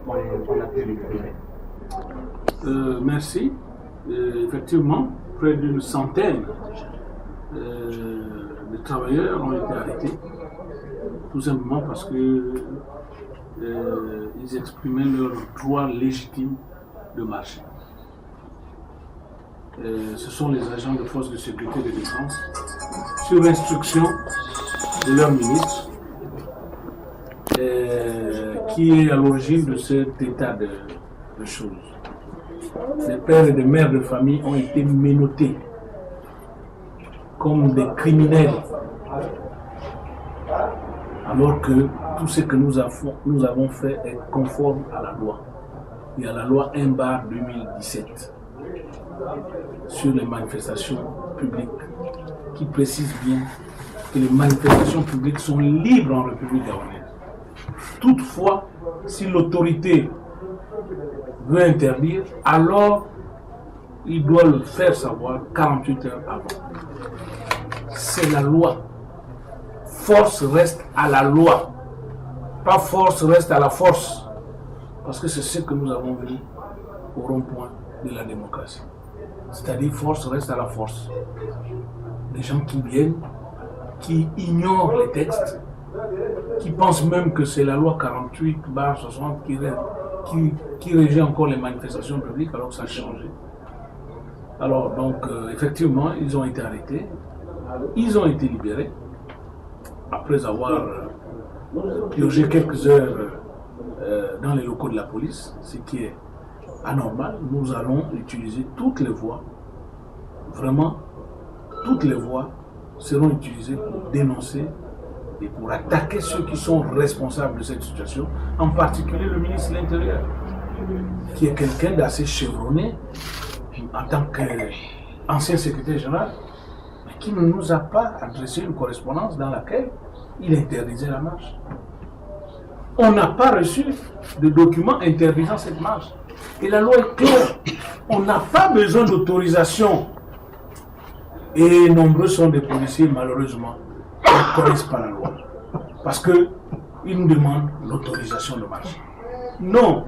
on a pu récupérer? Merci. Effectivement, près d'une centaine de travailleurs ont été arrêtés, tout simplement parce que ils exprimaient leur droit légitime de marcher. Ce sont les agents de forces de sécurité et de défense, sur instruction de leur ministre, qui est à l'origine de cet état de choses. Les pères et les mères de famille ont été menottés comme des criminels, alors que tout ce que nous avons fait est conforme à la loi. Il y a la loi 1/2017 sur les manifestations publiques qui précise bien que les manifestations publiques sont libres en République gabonaise. Toutefois, si l'autorité veut interdire, alors il doit le faire savoir 48 heures avant. C'est la loi. Force reste à la loi. Pas force reste à la force. Parce que c'est ce que nous avons vu au rond-point de la démocratie. C'est-à-dire force reste à la force. Les gens qui viennent, qui ignorent les textes, qui pensent même que c'est la loi 48/60 qui régit encore les manifestations publiques alors que ça a changé. Alors donc effectivement, ils ont été arrêtés, ils ont été libérés après avoir purgé quelques heures dans les locaux de la police, ce qui est anormal. Nous allons utiliser toutes les voies, vraiment toutes les voies seront utilisées pour dénoncer et pour attaquer ceux qui sont responsables de cette situation, en particulier le ministre de l'Intérieur, qui est quelqu'un d'assez chevronné en tant qu'ancien secrétaire général, mais qui ne nous a pas adressé une correspondance dans laquelle il interdisait la marche. On n'a pas reçu de document interdisant cette marche. Et la loi est claire. On n'a pas besoin d'autorisation. Et nombreux sont des policiers, malheureusement, qui ne connaissent pas la loi. Parce qu'ils nous demandent l'autorisation de marcher. Non.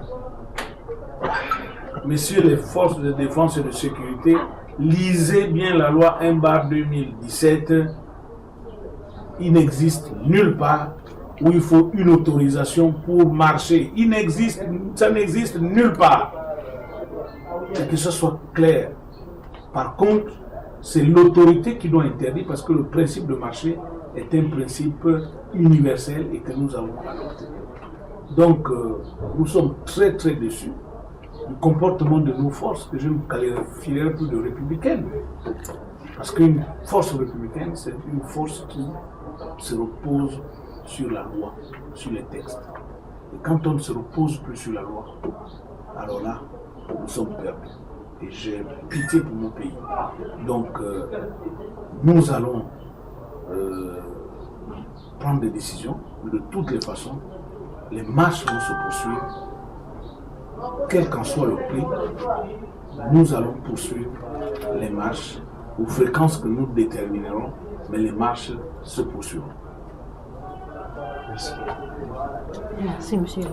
Messieurs les forces de défense et de sécurité, lisez bien la loi 1/2017. Il n'existe nulle part où il faut une autorisation pour marcher. Ça n'existe nulle part. Et que ce soit clair. Par contre, c'est l'autorité qui doit interdire parce que le principe de marché est un principe universel et que nous avons adopté. Donc, nous sommes très très déçus du comportement de nos forces, que je ne qualifierais plus de républicaines. Parce qu'une force républicaine, c'est une force qui se repose sur la loi, sur les textes. Et quand on ne se repose plus sur la loi, alors là, nous sommes perdus. Et j'ai pitié pour mon pays. Donc, nous allons prendre des décisions, mais de toutes les façons, les marches vont se poursuivre. Quel qu'en soit le prix, nous allons poursuivre les marches aux fréquences que nous déterminerons, mais les marches se poursuivront. Merci, monsieur.